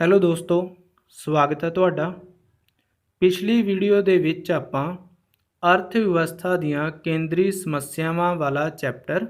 Hello ਦੋਸਤੋ, ਸਵਾਗਤ ਹੈ ਤੁਹਾਡਾ। ਪਿਛਲੀ ਵੀਡੀਓ ਦੇ ਵਿੱਚ ਆਪਾਂ ਅਰਥ ਵਿਵਸਥਾ ਦੀਆਂ ਕੇਂਦਰੀ ਸਮੱਸਿਆਵਾਂ ਵਾਲਾ ਚੈਪਟਰ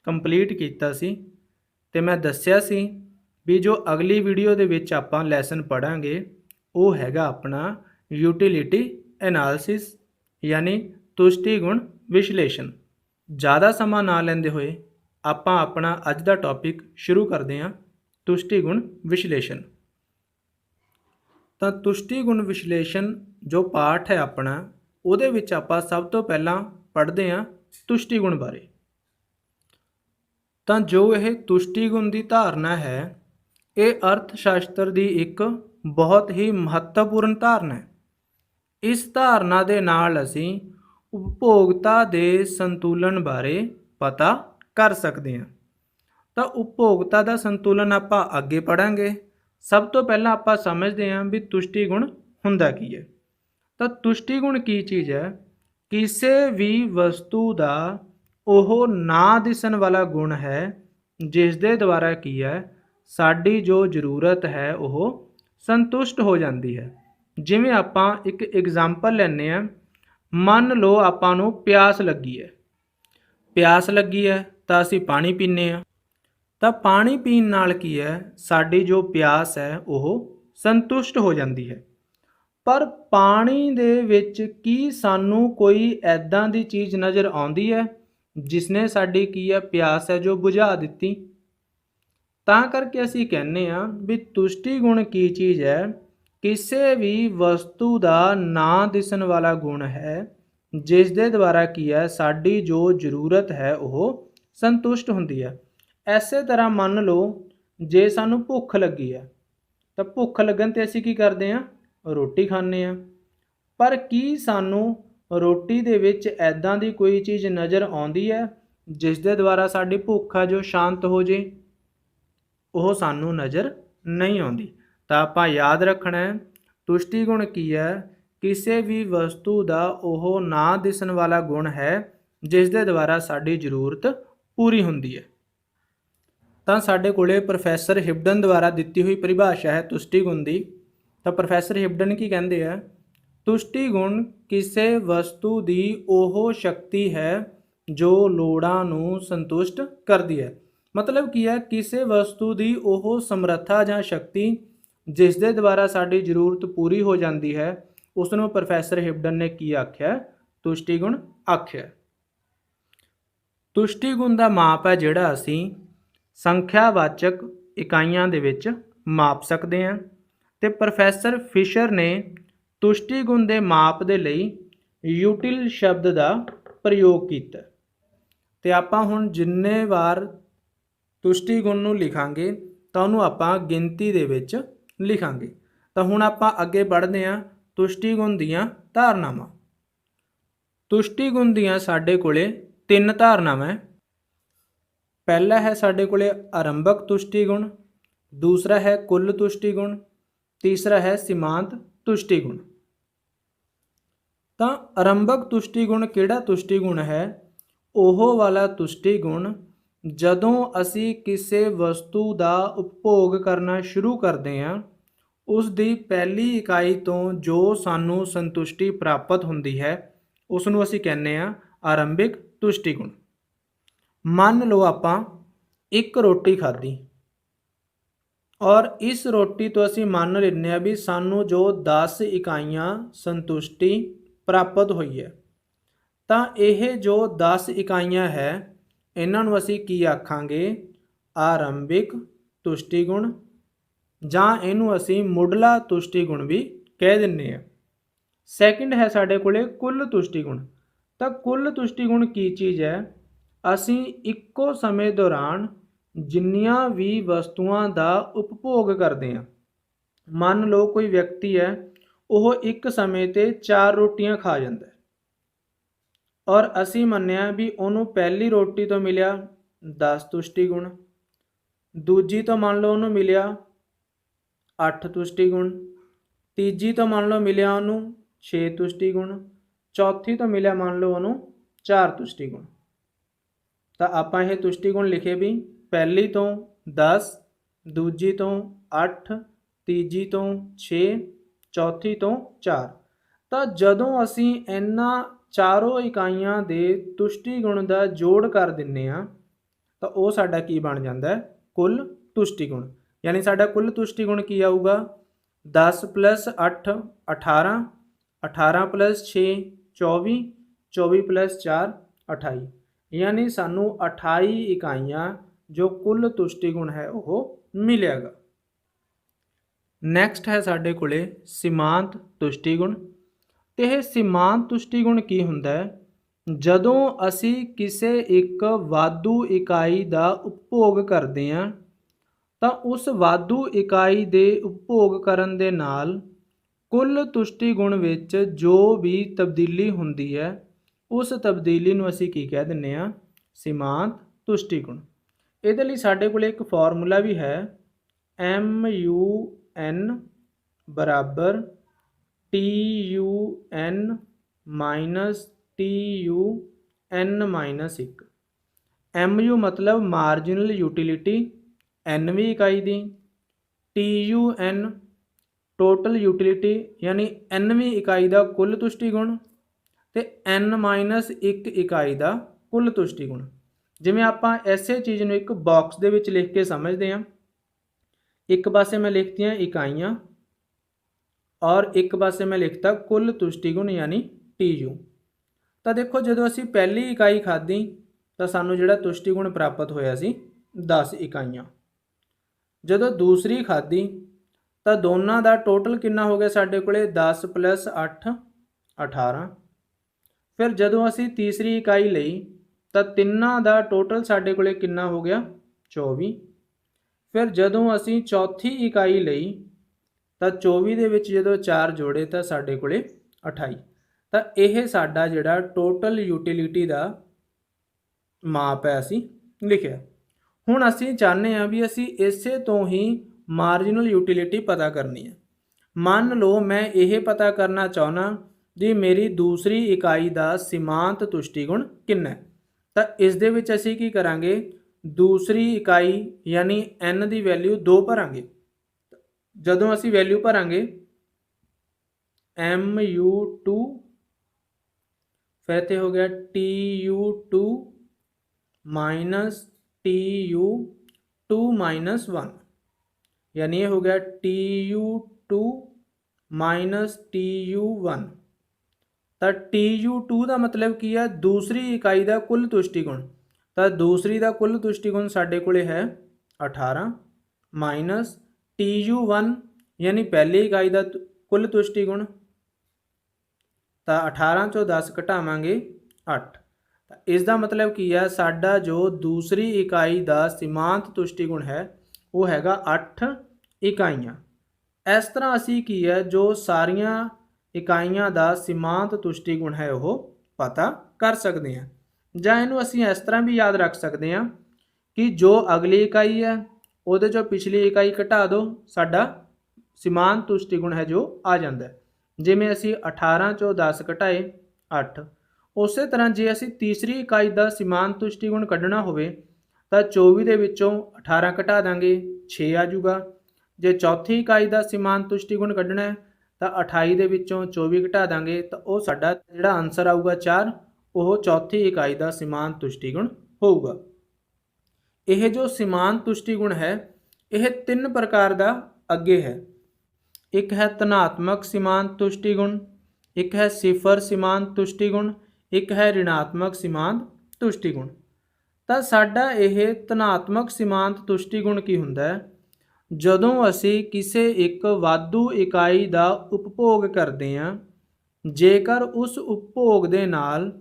ਕੰਪਲੀਟ ਕੀਤਾ ਸੀ ਤੇ ਮੈਂ ਦੱਸਿਆ ਸੀ ਵੀ ਜੋ ਅਗਲੀ ਵੀਡੀਓ ਦੇ ਵਿੱਚ ਆਪਾਂ ਲੈਸਨ ਪੜਾਂਗੇ ਉਹ ਹੈਗਾ ਆਪਣਾ ਯੂਟਿਲਿਟੀ ਐਨਾਲਿਸਿਸ ਯਾਨੀ ਤੁਸ਼ਟੀ ਗੁਣ ਵਿਸ਼ਲੇਸ਼ਣ। ज़्यादा ਸਮਾਂ ਨਾ ਲੈਂਦੇ ਹੋਏ ਆਪਾਂ ਆਪਣਾ ਅੱਜ ਦਾ ਟੌਪਿਕ ਸ਼ੁਰੂ ਕਰਦੇ ਹਾਂ, ਤੁਸ਼ਟੀ ਗੁਣ ਵਿਸ਼ਲੇਸ਼ਣ। ਤਾਂ ਤੁਸ਼ਟੀ ਗੁਣ ਵਿਸ਼ਲੇਸ਼ਣ ਜੋ ਪਾਠ ਹੈ ਆਪਣਾ, ਉਹਦੇ ਵਿੱਚ ਆਪਾਂ ਸਭ ਤੋਂ ਪਹਿਲਾਂ ਪੜ੍ਹਦੇ ਹਾਂ ਤੁਸ਼ਟੀ ਗੁਣ ਬਾਰੇ। ਤਾਂ ਜੋ ਇਹ ਤੁਸ਼ਟੀ ਗੁਣ ਦੀ ਧਾਰਨਾ ਹੈ, ਇਹ ਅਰਥ ਸ਼ਾਸਤਰ ਦੀ ਇੱਕ ਬਹੁਤ ਹੀ ਮਹੱਤਵਪੂਰਨ ਧਾਰਨਾ ਹੈ। ਇਸ ਧਾਰਨਾ ਦੇ ਨਾਲ ਅਸੀਂ ਉਪਭੋਗਤਾ ਦੇ ਸੰਤੁਲਨ ਬਾਰੇ ਪਤਾ ਕਰ ਸਕਦੇ ਹਾਂ। ਤਾਂ ਉਪਭੋਗਤਾ ਦਾ ਸੰਤੁਲਨ ਆਪਾਂ ਅੱਗੇ ਪੜਾਂਗੇ। ਸਭ ਤੋਂ ਪਹਿਲਾਂ ਆਪਾਂ ਸਮਝਦੇ ਹਾਂ ਵੀ ਤੁਸ਼ਟੀ ਗੁਣ ਹੁੰਦਾ ਕੀ ਹੈ। ਤਾਂ ਤੁਸ਼ਟੀ ਗੁਣ ਕੀ ਚੀਜ਼ ਹੈ? ਕਿਸੇ ਵੀ ਵਸਤੂ ਦਾ ਉਹ ਨਾ ਦਿਸਣ ਵਾਲਾ ਗੁਣ ਹੈ ਜਿਸ ਦੇ ਦੁਆਰਾ ਕੀ ਹੈ, ਸਾਡੀ ਜੋ ਜ਼ਰੂਰਤ ਹੈ ਉਹ ਸੰਤੁਸ਼ਟ ਹੋ ਜਾਂਦੀ ਹੈ। ਜਿਵੇਂ ਆਪਾਂ ਇੱਕ ਐਗਜ਼ਾਮਪਲ ਲੈਂਦੇ ਹਾਂ, ਮੰਨ ਲਓ ਆਪਾਂ ਨੂੰ ਪਿਆਸ ਲੱਗੀ ਹੈ ਤਾਂ ਅਸੀਂ ਪਾਣੀ ਪੀਂਦੇ ਹਾਂ। ਤਾਂ ਪਾਣੀ ਪੀਣ ਨਾਲ ਕੀ ਹੈ, ਸਾਡੀ ਜੋ ਪਿਆਸ ਹੈ ਉਹ ਸੰਤੁਸ਼ਟ ਹੋ ਜਾਂਦੀ ਹੈ। ਪਰ ਪਾਣੀ ਦੇ ਵਿੱਚ ਕੀ ਸਾਨੂੰ ਕੋਈ ਐਦਾਂ ਦੀ ਚੀਜ਼ ਨਜ਼ਰ ਆਉਂਦੀ ਹੈ ਜਿਸ ਨੇ ਸਾਡੀ ਕੀ ਹੈ ਪਿਆਸ ਹੈ ਜੋ ਬੁਝਾ ਦਿੱਤੀ? ਤਾਂ ਕਰਕੇ ਅਸੀਂ ਕਹਿੰਦੇ ਹਾਂ ਵੀ ਤੁਸ਼ਟੀ ਗੁਣ ਕੀ ਚੀਜ਼ ਹੈ? ਕਿਸੇ ਵੀ ਵਸਤੂ ਦਾ ਨਾ ਦਿਸਣ ਵਾਲਾ ਗੁਣ ਹੈ ਜਿਸ ਦੇ ਦੁਆਰਾ ਕੀ ਹੈ, ਸਾਡੀ ਜੋ ਜ਼ਰੂਰਤ ਹੈ ਉਹ ਸੰਤੁਸ਼ਟ ਹੁੰਦੀ ਹੈ। ਐਸੇ ਤਰ੍ਹਾਂ ਮੰਨ ਲਓ ਜੇ ਸਾਨੂੰ ਭੁੱਖ ਲੱਗੀ ਹੈ ਤਾਂ ਭੁੱਖ ਲੱਗਣ 'ਤੇ ਅਸੀਂ ਕੀ ਕਰਦੇ ਹਾਂ, ਰੋਟੀ ਖਾਂਦੇ ਹਾਂ। ਪਰ ਕੀ ਸਾਨੂੰ ਰੋਟੀ ਦੇ ਵਿੱਚ ਐਦਾਂ ਦੀ ਕੋਈ ਚੀਜ਼ ਨਜ਼ਰ ਆਉਂਦੀ ਹੈ ਜਿਸ ਦੇ ਦੁਆਰਾ ਸਾਡੀ ਭੁੱਖ ਆ ਜੋ ਸ਼ਾਂਤ ਹੋ ਜੇ? ਉਹ ਸਾਨੂੰ ਨਜ਼ਰ ਨਹੀਂ ਆਉਂਦੀ। ਤਾਂ ਆਪਾਂ ਯਾਦ ਰੱਖਣਾ ਹੈ, ਤੁਸ਼ਟੀ ਗੁਣ ਕੀ ਹੈ? ਕਿਸੇ ਵੀ ਵਸਤੂ ਦਾ ਉਹ ਨਾ ਦਿਸਣ ਵਾਲਾ ਗੁਣ ਹੈ ਜਿਸ ਦੇ ਦੁਆਰਾ ਸਾਡੀ ਜ਼ਰੂਰਤ ਪੂਰੀ ਹੁੰਦੀ ਹੈ। ਤਾਂ ਸਾਡੇ ਕੋਲੇ ਪ੍ਰੋਫੈਸਰ ਹਿਬਡਨ ਦੁਆਰਾ ਦਿੱਤੀ ਹੋਈ ਪਰਿਭਾਸ਼ਾ ਹੈ ਤੁਸ਼ਟੀ ਗੁਣ ਦੀ। ਤਾਂ ਪ੍ਰੋਫੈਸਰ ਹਿਬਡਨ ਕੀ ਕਹਿੰਦੇ ਆ? ਤੁਸ਼ਟੀ ਗੁਣ ਕਿਸੇ ਵਸਤੂ ਦੀ ਉਹ ਸ਼ਕਤੀ ਹੈ ਜੋ ਲੋੜਾਂ ਨੂੰ ਸੰਤੁਸ਼ਟ ਕਰਦੀ ਹੈ। ਮਤਲਬ ਕੀ ਹੈ, ਕਿਸੇ ਵਸਤੂ ਦੀ ਉਹ ਸਮਰੱਥਾ ਜਾਂ ਸ਼ਕਤੀ ਜਿਸ ਦੇ ਦੁਆਰਾ ਸਾਡੀ ਜ਼ਰੂਰਤ ਪੂਰੀ ਹੋ ਜਾਂਦੀ ਹੈ, ਉਸ ਨੂੰ ਪ੍ਰੋਫੈਸਰ ਹਿਬਡਨ ਨੇ ਕੀ ਆਖਿਆ? ਤੁਸ਼ਟੀ ਗੁਣ ਆਖਿਆ। ਤੁਸ਼ਟੀ ਗੁਣ ਦਾ ਮਾਪ ਹੈ ਜਿਹੜਾ ਅਸੀਂ ਸੰਖਿਆਵਾਚਕ ਇਕਾਈਆਂ ਦੇ ਵਿੱਚ ਮਾਪ ਸਕਦੇ ਹਾਂ। ਤੇ ਪ੍ਰੋਫੈਸਰ ਫਿਸ਼ਰ ਨੇ ਤੁਸ਼ਟੀ ਗੁਣ ਦੇ ਮਾਪ ਦੇ ਲਈ ਯੂਟਿਲ ਸ਼ਬਦ ਦਾ ਪ੍ਰਯੋਗ ਕੀਤਾ। ਤੇ ਆਪਾਂ ਹੁਣ ਜਿੰਨੇ ਵਾਰ ਤੁਸ਼ਟੀ ਗੁਣ ਨੂੰ ਲਿਖਾਂਗੇ ਤਾਂ ਉਹਨੂੰ ਆਪਾਂ ਗਿਣਤੀ ਦੇ ਵਿੱਚ ਲਿਖਾਂਗੇ। ਤਾਂ ਹੁਣ ਆਪਾਂ ਅੱਗੇ ਵਧਦੇ ਹਾਂ ਤੁਸ਼ਟੀ ਗੁਣ ਦੀਆਂ ਧਾਰਨਾਵਾਂ। ਤੁਸ਼ਟੀ ਗੁਣ ਦੀਆਂ ਸਾਡੇ ਕੋਲੇ 3 ਧਾਰਨਾਵਾਂ। ਪਹਿਲਾ ਹੈ ਸਾਡੇ ਕੋਲੇ ਆਰੰਭਕ ਤੁਸ਼ਟੀ ਗੁਣ, ਦੂਸਰਾ ਹੈ ਕੁੱਲ ਤੁਸ਼ਟੀ ਗੁਣ, ਤੀਸਰਾ ਹੈ ਸੀਮਾਂਤ ਤੁਸ਼ਟੀ ਗੁਣ। ਤਾਂ ਆਰੰਭਕ ਤੁਸ਼ਟੀ ਗੁਣ ਕਿਹੜਾ ਤੁਸ਼ਟੀ ਗੁਣ ਹੈ? ਉਹ ਵਾਲਾ ਤੁਸ਼ਟੀ ਗੁਣ ਜਦੋਂ ਅਸੀਂ ਕਿਸੇ ਵਸਤੂ ਦਾ ਉਪਭੋਗ ਕਰਨਾ ਸ਼ੁਰੂ ਕਰਦੇ ਹਾਂ, ਉਸ ਦੀ ਪਹਿਲੀ ਇਕਾਈ ਤੋਂ ਜੋ ਸਾਨੂੰ ਸੰਤੁਸ਼ਟੀ ਪ੍ਰਾਪਤ ਹੁੰਦੀ ਹੈ ਉਸ ਨੂੰ ਅਸੀਂ ਕਹਿੰਦੇ ਹਾਂ ਆਰੰਭਿਕ ਤੁਸ਼ਟੀ ਗੁਣ। ਮੰਨ ਲਓ ਆਪਾਂ ਇੱਕ ਰੋਟੀ ਖਾਧੀ ਔਰ ਇਸ ਰੋਟੀ ਤੋਂ ਅਸੀਂ ਮੰਨ ਲੈਂਦੇ ਹਾਂ ਵੀ ਸਾਨੂੰ ਜੋ 10 ਇਕਾਈਆਂ ਸੰਤੁਸ਼ਟੀ ਪ੍ਰਾਪਤ ਹੋਈ ਹੈ। ਤਾਂ ਇਹ ਜੋ 10 ਇਕਾਈਆਂ ਹੈ ਇਹਨਾਂ ਨੂੰ ਅਸੀਂ ਕੀ ਆਖਾਂਗੇ? ਆਰੰਭਿਕ ਤੁਸ਼ਟੀ ਗੁਣ, ਜਾਂ ਇਹਨੂੰ ਅਸੀਂ ਮੁੱਢਲਾ ਤੁਸ਼ਟੀ ਗੁਣ ਵੀ ਕਹਿ ਦਿੰਦੇ ਹਾਂ। ਸੈਕਿੰਡ ਹੈ ਸਾਡੇ ਕੋਲੇ ਕੁੱਲ ਤੁਸ਼ਟੀ ਗੁਣ। ਤਾਂ ਕੁੱਲ ਤੁਸ਼ਟੀ ਗੁਣ ਕੀ ਚੀਜ਼ ਹੈ? ਅਸੀਂ ਇੱਕੋ ਸਮੇਂ ਦੌਰਾਨ ਜਿੰਨੀਆਂ ਵੀ ਵਸਤੂਆਂ ਦਾ ਉਪਭੋਗ ਕਰਦੇ ਹਾਂ, ਮੰਨ ਲਓ ਕੋਈ ਵਿਅਕਤੀ ਹੈ ਉਹ ਇੱਕ ਸਮੇਂ 'ਤੇ 4 ਰੋਟੀਆਂ ਖਾ ਜਾਂਦਾ ਹੈ ਔਰ ਅਸੀਂ ਮੰਨਿਆ ਵੀ ਉਹਨੂੰ ਪਹਿਲੀ ਰੋਟੀ ਤੋਂ ਮਿਲਿਆ 10 ਤੁਸ਼ਟੀ ਗੁਣ, ਦੂਜੀ ਤੋਂ ਮੰਨ ਲਓ ਉਹਨੂੰ ਮਿਲਿਆ 8 ਤੁਸ਼ਟੀ ਗੁਣ, ਤੀਜੀ ਤੋਂ ਮੰਨ ਲਓ ਮਿਲਿਆ ਉਹਨੂੰ 6 ਤੁਸ਼ਟੀ ਗੁਣ, ਚੌਥੀ ਤੋਂ ਮਿਲਿਆ ਮੰਨ ਲਓ ਉਹਨੂੰ 4 ਤੁਸ਼ਟੀ ਗੁਣ। ਤਾਂ ਆਪਾਂ ਇਹ ਤੁਸ਼ਟੀ ਗੁਣ ਲਿਖੇ ਵੀ ਪਹਿਲੀ ਤੋਂ 10, ਦੂਜੀ ਤੋਂ 8, ਤੀਜੀ ਤੋਂ 6, ਚੌਥੀ ਤੋਂ 4। ਤਾਂ ਜਦੋਂ ਅਸੀਂ ਇਹਨਾਂ ਚਾਰੋਂ ਇਕਾਈਆਂ ਦੇ ਤੁਸ਼ਟੀ ਗੁਣ ਦਾ ਜੋੜ ਕਰ ਦਿੰਨੇ ਆ ਤਾਂ ਉਹ ਸਾਡਾ ਕੀ ਬਣ ਜਾਂਦਾ ਹੈ? ਕੁੱਲ ਤੁਸ਼ਟੀ ਗੁਣ। ਯਾਨੀ ਸਾਡਾ ਕੁੱਲ ਤੁਸ਼ਟੀ ਗੁਣ ਕੀ ਆਊਗਾ? 10 + 8 18, 18 + 6 24, 24 + 4 28। यानी सानू 28 इकाइयाँ जो कुल तुष्टि गुण है वो मिलेगा। नैक्सट है साडे कोले सीमांत तुष्टि गुण। तो यह सीमांत तुष्टि गुण की हुंदा है? ਜਦੋਂ ਅਸੀਂ ਕਿਸੇ ਇੱਕ ਵਾਧੂ ਇਕਾਈ ਦਾ ਉਪਭੋਗ ਕਰਦੇ ਹਾਂ ਤਾਂ ਉਸ ਵਾਧੂ ਇਕਾਈ ਦੇ ਉਪਭੋਗ ਕਰਨ ਦੇ ਨਾਲ ਕੁੱਲ ਤੁਸ਼ਟੀ ਗੁਣ ਵਿੱਚ ਜੋ ਵੀ ਤਬਦੀਲੀ ਹੁੰਦੀ ਹੈ ਉਸ ਤਬਦੀਲੀ ਨੂੰ ਅਸੀਂ ਕੀ ਕਹਿ ਦਿੰਦੇ ਹਾਂ? ਸੀਮਾਂਤ ਤੁਸ਼ਟੀ ਗੁਣ। ਇਹਦੇ ਲਈ ਸਾਡੇ ਕੋਲ ਇੱਕ ਫਾਰਮੂਲਾ ਵੀ ਹੈ, MUN ਬਰਾਬਰ TUN ਮਾਈਨਸ TUN-1। MU मतलब मार्जिनल यूटिलिटी, NV इकाई दी, TUN टोटल यूटिलिटी यानी NV इकाई का कुल तुष्टि गुण, तो N-1 इकाई का कुल तुष्टि गुण। जिमें आपां इसे चीज़ नूं एक बॉक्स दे विच लिख के समझते हैं। एक पासे मैं लिखती इकाइयाँ और एक पासे मैं लिखता कुल तुष्टि गुण यानी TU। तो देखो जो असी पहली इकाई खाधी तो सानू जिहड़ा तुष्टि गुण प्राप्त होया सी 10 इकाइयाँ। जो दूसरी खाधी तो दोनों का टोटल कितना हो गया साडे कोले? 10 + 8 18। फिर जो असी तीसरी इकाई लई तो तिन्नां का टोटल साडे कोले कितना हो गया? 24। फिर जो असी चौथी इकाई लई तो 24 दे विच जो 4 जोड़े तो साडे कोले 28। तो यह साडा जिहड़ा टोटल यूटिलिटी का माप है असी लिखिया। हुण असी चाहते हैं भी असी इसे तो ही मार्जिनल यूटिलिटी पता करनी है। मान लो मैं यह पता करना चाहना जी मेरी दूसरी इकाई का सीमांत तुष्टि गुण कितना है, तो इस दे विच असी की करांगे? दूसरी इकाई यानी N की वैल्यू 2 भरांगे। जदों असी वैल्यू भरांगे MU2, फिर इत्थे हो गया TU2 माइनस TU2 माइनस 1, यानी ये हो गया TU2 माइनस TU1। तो TU2 का मतलब की है? दूसरी इकाई का कुल तुष्टि गुण। तो दूसरी का कुल तुष्टि गुण साडे कोले है 18 माइनस TU1 यानी पहली इकाई का कुल तुष्टि गुण। तो 18 चों 10 घटावांगे 8। इसका मतलब की है? साडा जो दूसरी इकाई का सीमांत तुष्टि गुण है वो हैगा 8 इकाइयाँ। इस तरह असी की है जो सारिया इकाइयाँ का सीमांत तुष्टि गुण है वो पता कर सकते हैं। जां इनू असी इस तरह भी याद रख सकते हैं कि जो अगली इकाई है वो जो पिछली इकाई घटा दो, साडा सीमांत तुष्टि गुण है जो आ जाता है। जिमें असी 18 चों 10 घटाए 8, उस तरह जे असी तीसरी इकाई का सीमांत तुष्टि गुण कढ़ना होवे तो 24 दे विचों 18 घटा देंगे 6 आ जूगा। जे चौथी इकाई का सीमांत तुष्टि गुण कढ़ना है तो 28 दे विचों 24 घटा देंगे तो वह साडा जिहड़ा आंसर आऊगा 4, वह चौथी इकाई का सीमांत तुष्टि गुण होगा। यह जो सीमांत तुष्टि गुण है यह 3 प्रकार का अगे है। एक है धनात्मक सीमांत तुष्टि गुण, एक है सिफर सीमांत तुष्टि गुण, एक है ऋणात्मक सीमांत तुष्टि गुण। तो साडा यह धनात्मक सीमांत तुष्टि गुण की हुंदा है? जदों असी किसी एक वाधू इकाई का उपभोग करते हैं, जेकर उस उपभोग दे नाल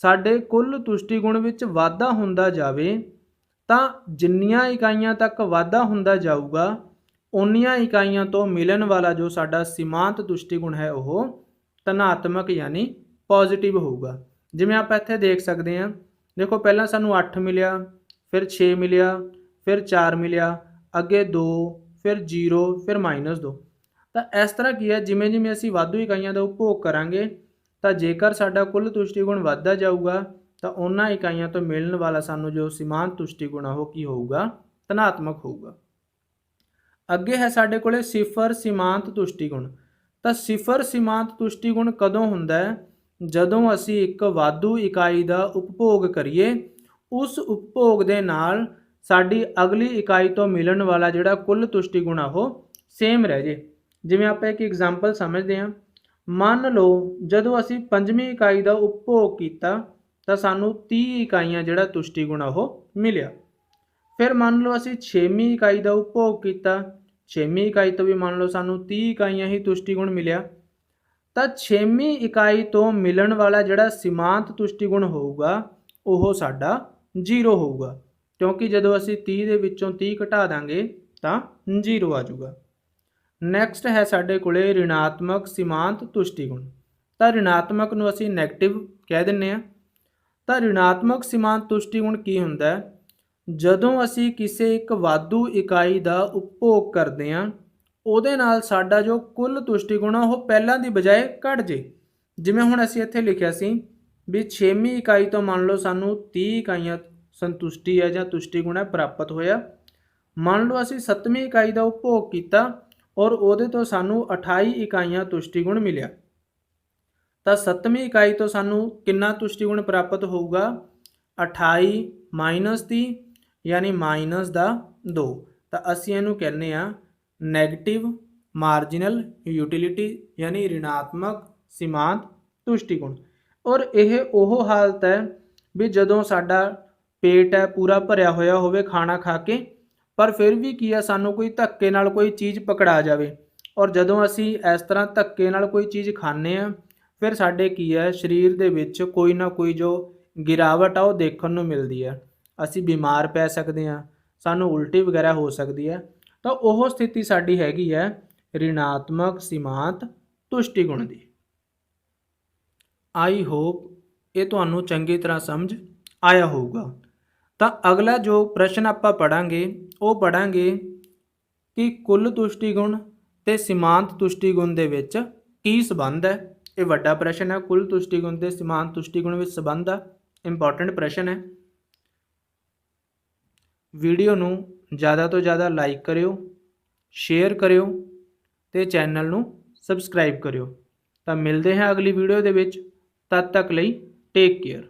साडे कुल तुष्टि गुण विच वाधा हुंदा जावे तां जिन्नियां इकाइयां तक वाधा हुंदा जाऊगा उन्नियां इकाइयां तो मिलन वाला जो साडा सीमांत तुष्टि गुण है वह धनात्मक यानी पॉजिटिव होगा। जिवें आप इत्थे देख सकते हैं, देखो पहला सानू 8 मिलिया, फिर 6 मिलिया, फिर 4 मिलिया, अगे 2, फिर 0, फिर -2। तो इस तरह की है जिमें जिमें असी वाधू इकाइयां का उपभोग करांगे तो जेकर साडा कुल तुष्टि गुण वधदा जाऊगा तो उन्हां इकाइयां तो मिलने वाला सानू जो सीमांत तुष्टि गुण है वो की होगा? धनात्मक होगा। ਅੱਗੇ ਹੈ ਸਾਡੇ ਕੋਲੇ ਸਿਫਰ ਸੀਮਾਂਤ ਤੁਸ਼ਟੀ ਗੁਣ। ਤਾਂ ਸਿਫਰ ਸੀਮਾਂਤ ਤੁਸ਼ਟੀ ਗੁਣ ਕਦੋਂ ਹੁੰਦਾ ਹੈ? ਜਦੋਂ ਅਸੀਂ ਇੱਕ ਵਾਧੂ ਇਕਾਈ ਦਾ ਉਪਭੋਗ ਕਰੀਏ, ਉਸ ਉਪਭੋਗ ਦੇ ਨਾਲ ਸਾਡੀ ਅਗਲੀ ਇਕਾਈ ਤੋਂ ਮਿਲਣ ਵਾਲਾ ਜਿਹੜਾ ਕੁੱਲ ਤੁਸ਼ਟੀ ਗੁਣ ਆ ਉਹ ਸੇਮ ਰਹਿ ਜੇ। ਜਿਵੇਂ ਆਪਾਂ ਇੱਕ ਐਗਜ਼ਾਮਪਲ ਸਮਝਦੇ ਹਾਂ। ਮੰਨ ਲਓ ਜਦੋਂ ਅਸੀਂ ਪੰਜਵੀਂ ਇਕਾਈ ਦਾ ਉਪਭੋਗ ਕੀਤਾ ਤਾਂ ਸਾਨੂੰ 30 ਇਕਾਈਆਂ ਜਿਹੜਾ ਤੁਸ਼ਟੀ ਗੁਣ ਆ ਉਹ ਮਿਲਿਆ। ਫਿਰ ਮੰਨ ਲਓ ਅਸੀਂ 6ਵੀਂ ਇਕਾਈ ਦਾ ਉਪਭੋਗ ਕੀਤਾ, 6ਵੀਂ ਇਕਾਈ ਤੋਂ ਵੀ ਮੰਨ ਲਓ ਸਾਨੂੰ 30 ਇਕਾਈਆਂ ਹੀ ਤੁਸ਼ਟੀ ਗੁਣ ਮਿਲਿਆ। ਤਾਂ 6ਵੀਂ ਇਕਾਈ ਤੋਂ ਮਿਲਣ ਵਾਲਾ ਜਿਹੜਾ ਸੀਮਾਂਤ ਤੁਸ਼ਟੀ ਗੁਣ ਹੋਊਗਾ ਉਹ ਸਾਡਾ 0 ਹੋਊਗਾ, ਕਿਉਂਕਿ ਜਦੋਂ ਅਸੀਂ 30 ਦੇ ਵਿੱਚੋਂ 30 ਘਟਾ ਦਾਂਗੇ ਤਾਂ 0 ਆ ਜਾਊਗਾ। ਨੈਕਸਟ ਹੈ ਸਾਡੇ ਕੋਲੇ ਰਿਣਾਤਮਕ ਸੀਮਾਂਤ ਤੁਸ਼ਟੀ ਗੁਣ। ਤਾਂ ਰਿਣਾਤਮਕ ਨੂੰ ਅਸੀਂ ਨੈਗੇਟਿਵ ਕਹਿ ਦਿੰਦੇ ਹਾਂ। ਤਾਂ ਰਿਣਾਤਮਕ ਸੀਮਾਂਤ ਤੁਸ਼ਟੀ ਗੁਣ ਕੀ ਹੁੰਦਾ ਹੈ? ਜਦੋਂ ਅਸੀਂ ਕਿਸੇ ਇੱਕ ਵਾਧੂ ਇਕਾਈ ਦਾ ਉਪਭੋਗ ਕਰਦੇ ਹਾਂ, ਉਹਦੇ ਨਾਲ ਸਾਡਾ ਜੋ ਕੁੱਲ ਤੁਸ਼ਟੀ ਗੁਣ ਆ ਉਹ ਪਹਿਲਾਂ ਦੀ ਬਜਾਏ ਘਟ ਜੇ। ਜਿਵੇਂ ਹੁਣ ਅਸੀਂ ਇੱਥੇ ਲਿਖਿਆ ਸੀ ਵੀ 6ਵੀਂ ਇਕਾਈ ਤੋਂ ਮੰਨ ਲਓ ਸਾਨੂੰ 30 ਇਕਾਈਆਂ ਸੰਤੁਸ਼ਟੀ ਹੈ ਜਾਂ ਤੁਸ਼ਟੀ ਗੁਣ ਹੈ ਪ੍ਰਾਪਤ ਹੋਇਆ। ਮੰਨ ਲਓ ਅਸੀਂ 7ਵੀਂ ਇਕਾਈ ਦਾ ਉਪਭੋਗ ਕੀਤਾ ਔਰ ਉਹਦੇ ਤੋਂ ਸਾਨੂੰ 28 ਇਕਾਈਆਂ ਤੁਸ਼ਟੀ ਗੁਣ ਮਿਲਿਆ। ਤਾਂ 7ਵੀਂ ਇਕਾਈ ਤੋਂ ਸਾਨੂੰ ਕਿੰਨਾ ਤੁਸ਼ਟੀ ਗੁਣ ਪ੍ਰਾਪਤ ਹੋਊਗਾ? 28 ਮਾਈਨਸ 30 यानी माइनस दा 2। तो असी इनू कहने नैगेटिव मार्जिनल यूटिलिटी यानी ऋणात्मक सीमांत तुष्टि गुण। और यह वो हालत है भी जदों साडा पेट है पूरा भरिया होया होवे खाना खा के, पर फिर भी की है सानू कोई धक्के नाल कोई चीज़ पकड़ा जाए, और जदों असी इस तरह धक्के नाल कोई चीज़ खाने फिर साडे की है शरीर दे विच कोई ना कोई जो गिरावट आ वो देखण नूं मिलदी है। ਅਸੀਂ ਬਿਮਾਰ ਪੈ ਸਕਦੇ ਹਾਂ, ਸਾਨੂੰ ਉਲਟੀ ਵਗੈਰਾ ਹੋ ਸਕਦੀ ਹੈ। ਤਾਂ ਉਹ ਸਥਿਤੀ ਸਾਡੀ ਹੈਗੀ ਹੈ ਰਿਣਾਤਮਕ ਸੀਮਾਂਤ ਤੁਸ਼ਟੀ ਗੁਣ ਦੀ। ਆਈ ਹੋਪ ਇਹ ਤੁਹਾਨੂੰ ਚੰਗੀ ਤਰ੍ਹਾਂ ਸਮਝ ਆਇਆ ਹੋਊਗਾ। ਤਾਂ ਅਗਲਾ ਜੋ ਪ੍ਰਸ਼ਨ ਆਪਾਂ ਪੜਾਂਗੇ ਉਹ ਪੜਾਂਗੇ ਕਿ ਕੁੱਲ ਤੁਸ਼ਟੀ ਗੁਣ ਤੇ ਸੀਮਾਂਤ ਤੁਸ਼ਟੀ ਗੁਣ ਦੇ ਵਿੱਚ ਕੀ ਸੰਬੰਧ ਹੈ। ਇਹ ਵੱਡਾ ਪ੍ਰਸ਼ਨ ਹੈ, ਕੁੱਲ ਤੁਸ਼ਟੀ ਗੁਣ ਤੇ ਸੀਮਾਂਤ ਤੁਸ਼ਟੀ ਗੁਣ ਵਿੱਚ ਸੰਬੰਧ ਆ, ਇੰਪੋਰਟੈਂਟ ਪ੍ਰਸ਼ਨ ਹੈ। वीडियो नूं ज़्यादा तो ज़्यादा लाइक करियो, शेयर करियो ते चैनल नूं सबसक्राइब करियो। तो मिलते हैं अगली वीडियो दे विच, तद तक लई टेक केयर।